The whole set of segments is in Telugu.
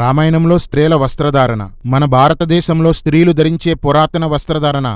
రామాయణంలో స్త్రీల వస్త్రధారణ. మన భారతదేశంలో స్త్రీలు ధరించే పురాతన వస్త్రధారణ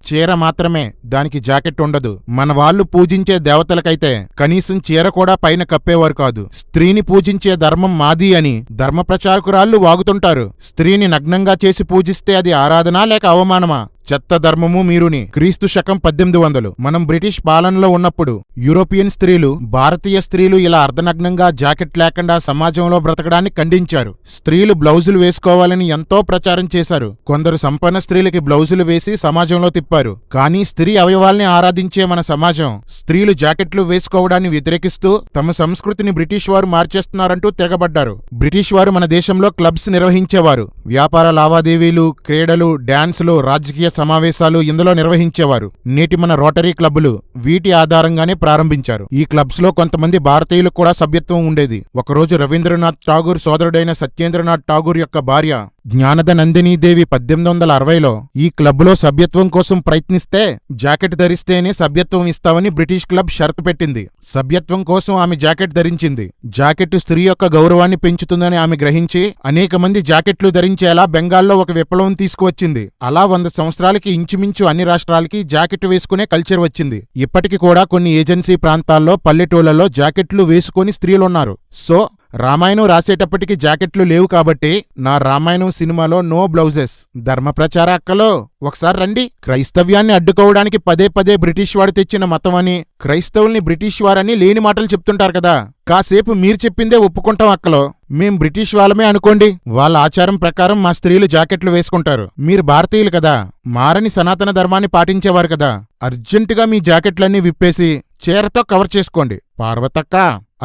చీర మాత్రమే, దానికి జాకెట్ ఉండదు. మన వాళ్ళు పూజించే దేవతలకైతే కనీసం చీర కూడా పైన కప్పేవారు కాదు. స్త్రీని పూజించే ధర్మం మాది అని ధర్మ ప్రచారకురాళ్లు వాగుతుంటారు. స్త్రీని నగ్నంగా చేసి పూజిస్తే అది ఆరాధన లేక అవమానమా? చెత్త ధర్మము మీరుని. క్రీస్తు శకం 1800. మనం బ్రిటిష్ పాలనలో ఉన్నప్పుడు యూరోపియన్ స్త్రీలు భారతీయ స్త్రీలు ఇలా అర్ధనగ్నంగా జాకెట్ లేకుండా సమాజంలో బ్రతకడాన్ని ఖండించారు. స్త్రీలు బ్లౌజులు వేసుకోవాలని ఎంతో ప్రచారం చేశారు. కొందరు సంపన్న స్త్రీలకి బ్లౌజులు వేసి సమాజంలో తిప్పారు. కానీ స్త్రీ అవయవాల్ని ఆరాధించే మన సమాజం స్త్రీలు జాకెట్లు వేసుకోవడాన్ని వ్యతిరేకిస్తూ తమ సంస్కృతిని బ్రిటిష్ వారు మార్చేస్తున్నారంటూ తిరగబడ్డారు. బ్రిటిష్ వారు మన దేశంలో క్లబ్స్ నిర్వహించేవారు. వ్యాపార లావాదేవీలు, క్రీడలు, డాన్సులు, రాజకీయ సమావేశాలు ఇందులో నిర్వహించేవారు. నేటి మన రోటరీ క్లబ్బులు వీటి ఆధారంగానే ప్రారంభించారు. ఈ క్లబ్స్ లో కొంతమంది భారతీయులకు కూడా సభ్యత్వం ఉండేది. ఒకరోజు రవీంద్రనాథ్ ఠాగూర్ సోదరుడైన సత్యేంద్రనాథ్ ఠాగూర్ యొక్క భార్య జ్ఞానద నందినీదేవి 1860లో ఈ క్లబ్లో సభ్యత్వం కోసం ప్రయత్నిస్తే జాకెట్ ధరిస్తేనే సభ్యత్వం ఇస్తామని బ్రిటిష్ క్లబ్ షరతు పెట్టింది. సభ్యత్వం కోసం ఆమె జాకెట్ ధరించింది. జాకెట్ స్త్రీ యొక్క గౌరవాన్ని పెంచుతుందని ఆమె గ్రహించి అనేక మంది జాకెట్లు ధరించేలా బెంగాల్లో ఒక విప్లవం తీసుకువచ్చింది. అలా 100 సంవత్సరాలకి ఇంచుమించు అన్ని రాష్ట్రాలకి జాకెట్ వేసుకునే కల్చర్ వచ్చింది. ఇప్పటికి కూడా కొన్ని ఏజెన్సీ ప్రాంతాల్లో, పల్లెటూళ్లలో జాకెట్లు వేసుకొని స్త్రీలున్నారు. సో రామాయణం రాసేటప్పటికి జాకెట్లు లేవు కాబట్టి నా రామాయణం సినిమాలో నో బ్లౌజెస్. ధర్మ ప్రచార అక్కలో ఒకసారి రండి. క్రైస్తవ్యాన్ని అడ్డుకోవడానికి పదే పదే బ్రిటిష్ వాడు తెచ్చిన మతం అని, క్రైస్తవుల్ని బ్రిటిష్ వారని లేని మాటలు చెప్తుంటారు కదా. కాసేపు మీరు చెప్పిందే ఒప్పుకుంటాం అక్కలో. మేం బ్రిటిష్ వాళ్ళమే అనుకోండి. వాళ్ళ ఆచారం ప్రకారం మా స్త్రీలు జాకెట్లు వేసుకుంటారు. మీరు భారతీయులు కదా, మారని సనాతన ధర్మాన్ని పాటించేవారు కదా. అర్జెంటుగా మీ జాకెట్లన్నీ విప్పేసి చీరతో కవర్ చేసుకోండి. పార్వతక్క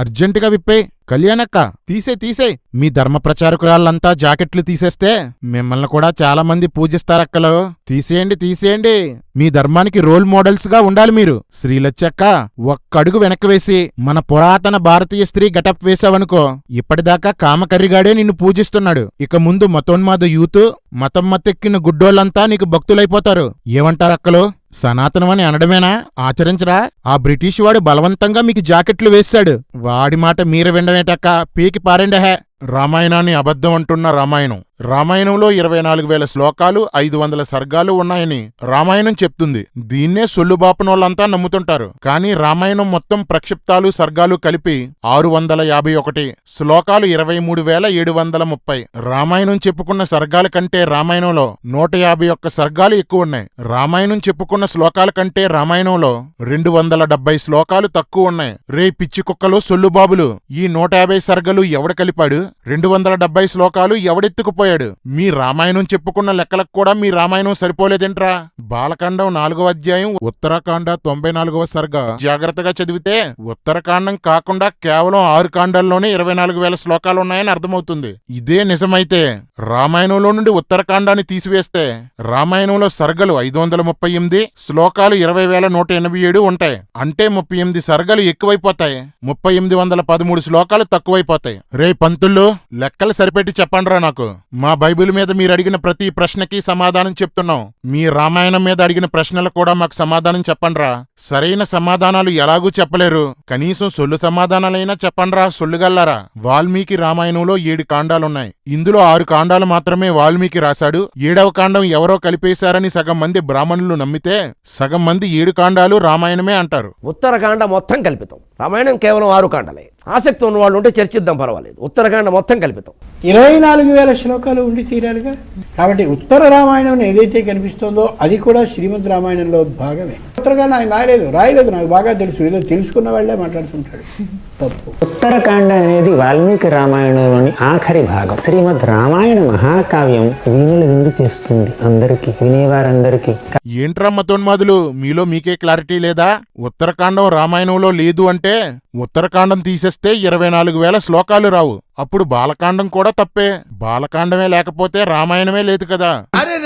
అర్జెంటుగా విప్పే. కళ్యాణక్క తీసే. మీ ధర్మ ప్రచారకురాళ్ళంతా జాకెట్లు తీసేస్తే మిమ్మల్ని కూడా చాలా మంది పూజిస్తారక్కలో. తీసేయండి. మీ ధర్మానికి రోల్ మోడల్స్ గా ఉండాలి మీరు. శ్రీలచ్చక్క ఒక్కడుగు వెనక్కి వేసి మన పురాతన భారతీయ స్త్రీ గెటప్ వేసావనుకో, ఇప్పటిదాకా కామకర్రిగాడే నిన్ను పూజిస్తున్నాడు. ఇక ముందు మతోన్మాద యూత్, మతం మత్తెక్కిన గుడ్డోళ్ళంతా నీకు భక్తులైపోతారు. ఏమంటారక్కలో? సనాతనమని అనడమేనా? ఆచరించరా? ఆ బ్రిటిష్ వాడు బలవంతంగా మీకు జాకెట్లు వేశాడు. వాడి మాట మీరు వినడమేటక్క, పీకి పారెండహే. రామాయణాన్ని అబద్ధం అంటున్న రామాయణంలో 24,000 శ్లోకాలు, 500 సర్గాలు ఉన్నాయని రామాయణం చెప్తుంది. దీన్నే సొల్లుబాపనోళ్ళంతా నమ్ముతుంటారు. కానీ రామాయణం మొత్తం ప్రక్షిప్తాలు, సర్గాలు కలిపి 651 శ్లోకాలు, 23,730. రామాయణం చెప్పుకున్న సర్గాల కంటే రామాయణంలో 151 సర్గాలు ఎక్కువున్నాయి. రామాయణం చెప్పుకున్న శ్లోకాల కంటే రామాయణంలో 270 శ్లోకాలు తక్కువ ఉన్నాయి. రే పిచ్చి కుక్కలు, సొల్లుబాబులు, ఈ 150 సర్గలు ఎవడ కలిపాడు? 270 శ్లోకాలు ఎవడెత్తుకుపోయాడు? మీ రామాయణం చెప్పుకున్న లెక్కలకు కూడా మీ రామాయణం సరిపోలేదేంట్రా? బాలకాండం 4వ అధ్యాయం, ఉత్తరాకాండ 94వ సర్గ జాగ్రత్తగా చదివితే ఉత్తరకాండం కాకుండా కేవలం 6 కాండాల్లోనే 24,000 శ్లోకాలున్నాయని అర్థమవుతుంది. ఇదే నిజమైతే రామాయణంలో నుండి ఉత్తరకాండాన్ని తీసివేస్తే రామాయణంలో సర్గలు 538, శ్లోకాలు 20,187 ఉంటాయి. అంటే 38 సర్గలు ఎక్కువైపోతాయి. 3813 శ్లోకాలు తక్కువైపోతాయి. రే పంతుల్లో, లెక్కలు సరిపెట్టి చెప్పండ్రా నాకు. మా బైబిల్ మీద మీరు అడిగిన ప్రతి ప్రశ్నకి సమాధానం చెప్తున్నాం. మీ రామాయణం మీద అడిగిన ప్రశ్నలకు కూడా మాకు సమాధానం చెప్పండ్రా. సరైన సమాధానాలు ఎలాగూ చెప్పలేరు, కనీసం సొల్లు సమాధానాలైనా చెప్పండ్రా సొల్లుగల్లారా. వాల్మీకి రామాయణంలో 7 కాండాలున్నాయి. ఇందులో 6 కాండాలు మాత్రమే వాల్మీకి రాశాడు. 7వ కాండం ఎవరో కలిపేశారని సగం మంది బ్రాహ్మణులు నమ్మితే సగం మంది 7 కాండాలు రామాయణమే అంటారు. ఉత్తరకాండ మొత్తం కల్పితం, రామాయణం కేవలం 6 కాండలే. ఆసక్తి ఉన్న వాళ్ళు ఉంటే చర్చిద్దాం, పర్వాలేదు. ఉత్తరకాండ మొత్తం కల్పితం. 24,000 శ్లోకాలు ఉండి తీరాలిగా. కాబట్టి ఉత్తర రామాయణం ఏదైతే కనిపిస్తుందో అది కూడా శ్రీమద్ రామాయణంలో భాగమే. ఉత్తరకాండ ఆయన రాయలేదు, నాకు బాగా తెలుసు. ఏదో తెలుసుకున్న వాళ్ళే మాట్లాడుతుంటాడు. తప్పు. ఉత్తరకాండ అనేది వాల్మీకి రామాయణంలోని ఆఖరి భాగం. శ్రీమద్ రామాయణ మహాకావ్యం వీణులు విందు చేస్తుంది అందరికీ, వినేవారందరికీ. ఏంట్రా మతోన్మాదులు, మీలో మీకే క్లారిటీ లేదా? ఉత్తరకాండం రామాయణంలో లేదు అంటే ఉత్తరకాండం తీసేస్తే 24,000 శ్లోకాలు రావు. అప్పుడు బాలకాండం కూడా తప్పే. బాలకాండమే లేకపోతే రామాయణమే లేదు కదా. అరే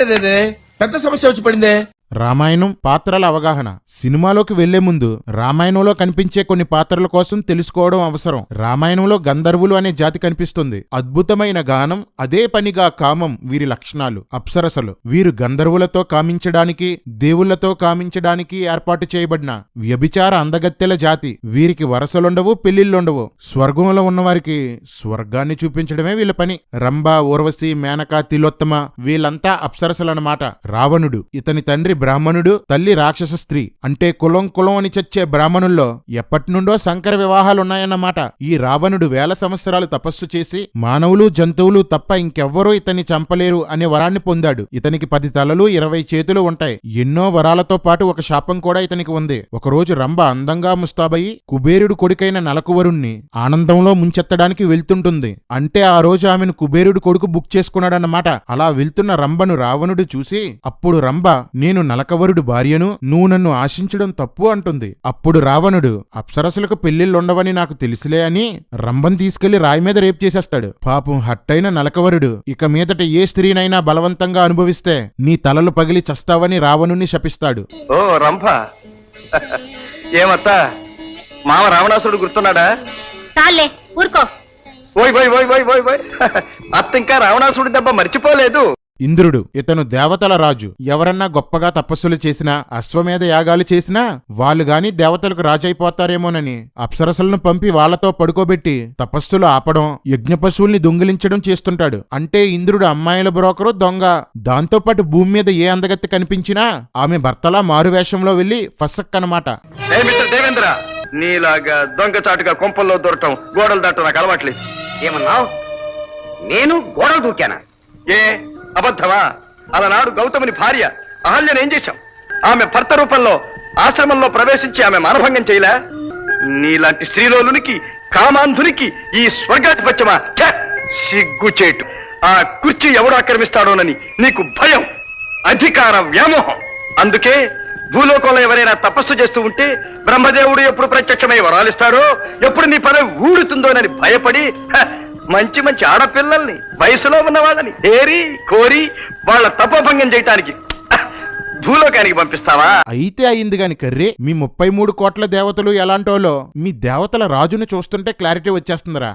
పెద్ద సమస్య వచ్చి పడిందే. రామాయణం పాత్రల అవగాహన. సినిమాలోకి వెళ్లే ముందు రామాయణంలో కనిపించే కొన్ని పాత్రల కోసం తెలుసుకోవడం అవసరం. రామాయణంలో గంధర్వులు అనే జాతి కనిపిస్తుంది. అద్భుతమైన గానం, అదే పనిగా కామం వీరి లక్షణాలు. అప్సరసలు వీరు గంధర్వులతో కామించడానికి, దేవుళ్లతో కామించడానికి ఏర్పాటు చేయబడిన వ్యభిచార అందగత్తెల జాతి. వీరికి వరసలుండవు, పెళ్లిళ్లుండవు. స్వర్గంలో ఉన్నవారికి స్వర్గాన్ని చూపించడమే వీళ్ళ పని. రంభ, ఊర్వశి, మేనక, తిలోత్తమ వీళ్ళంతా అప్సరసలన్నమాట. రావణుడు, ఇతని తండ్రి బ్రాహ్మణుడు, తల్లి రాక్షస స్త్రీ. అంటే కులం అని చచ్చే బ్రాహ్మణుల్లో ఎప్పటినుండో సంకర వివాహాలున్నాయన్నమాట. ఈ రావణుడు వేల సంవత్సరాలు తపస్సు చేసి మానవులు, జంతువులు తప్ప ఇంకెవ్వరూ ఇతన్ని చంపలేరు అనే వరాన్ని పొందాడు. ఇతనికి 10 తలలు, 20 చేతులు ఉంటాయి. ఎన్నో వరాలతో పాటు ఒక శాపం కూడా ఇతనికి ఉంది. ఒకరోజు రంభ అందంగా ముస్తాబయి కుబేరుడు కొడుకైన నలకువరుణ్ణి ఆనందంలో ముంచెత్తడానికి వెళ్తుంటుంది. అంటే ఆ రోజు ఆమెను కుబేరుడు కొడుకు బుక్ చేసుకున్నాడన్నమాట. అలా వెళ్తున్న రంభను రావణుడు చూసి, అప్పుడు రంభ, నేను నలకవరుడు భార్యను, నువ్వు నన్ను ఆశించడం తప్పు అంటుంది. అప్పుడు రావణుడు, అప్సరసులకు పెళ్లిళ్ళుండవని నాకు తెలుసులే అని రంభను తీసుకెళ్లి రాయి మీద రేపు చేసేస్తాడు. పాపం హట్టైన నలకవరుడు ఇక మీదట ఏ స్త్రీనైనా బలవంతంగా అనుభవిస్తే నీ తలలు పగిలి చస్తావని రావణుణ్ణి శపిస్తాడు. ఓ రంభ, ఏమత్తా మామ రావణాసుడు గుర్తున్నాడా? చాలే ఊరుకో. ఓయ్ ఓయ్ ఓయ్ ఓయ్ ఓయ్ ఓయ్ అత్త ఇంకా రావణాసుడి దెబ్బ మర్చిపోలేదు. ఇంద్రుడు, ఇతను దేవతల రాజు. ఎవరన్నా గొప్పగా తపస్సులు చేసినా, అశ్వమేధ యాగాలు చేసినా వాళ్ళు గాని దేవతలకు రాజైపోతారేమోనని అప్సరసలను పంపి వాళ్లతో పడుకోబెట్టి తపస్సులు ఆపడం, యజ్ఞ పశువుల్ని దొంగిలించడం చేస్తుంటాడు. అంటే ఇంద్రుడు అమ్మాయిల బ్రోకరు, దొంగ. దాంతోపాటు భూమి మీద ఏ అందగత్తె కనిపించినా ఆమె భర్తలా మారువేషంలో వెళ్లి ఫసక్కనమాట. ఏ మిస్టర్ దేవేంద్ర, నీలాగా దొంగచాటుగా కొంపల్లో దొరకటం, గోడలు దాటం నాకు అలవాట్లేదు. ఏమన్నావు? నేను గోడలు దూకానా? ఏ అబద్ధమా? అలనాడు గౌతముని భార్య అహల్యను ఏం చేశాం? ఆమె భర్త రూపంలో ఆశ్రమంలో ప్రవేశించి ఆమె మానభంగం చేయలే? నీలాంటి స్త్రీలోలునికి, కామాంధునికి ఈ స్వర్గాధిపత్యమా? ఛ! సిగ్గుచేటు. ఆ కుర్చీ ఎవడు ఆక్రమిస్తాడోనని నీకు భయం, అధికార వ్యామోహం. అందుకే భూలోకంలో ఎవరైనా తపస్సు చేస్తూ ఉంటే బ్రహ్మదేవుడు ఎప్పుడు ప్రత్యక్షమై వరాలిస్తాడో, ఎప్పుడు నీ పదవి ఊడుతుందోనని భయపడి మంచి మంచి ఆడపిల్లల్ని, వయసులో ఉన్న వాళ్ళని ఏరి కోరి వాళ్ళ తపోభంగం చేయటానికి భూలోకానికి పంపిస్తావా? అయితే అయింది గాని కర్రీ, మీ 33 కోట్ల దేవతలు ఎలాంటోలో మీ దేవతల రాజును చూస్తుంటే క్లారిటీ వచ్చేస్తుందిరా.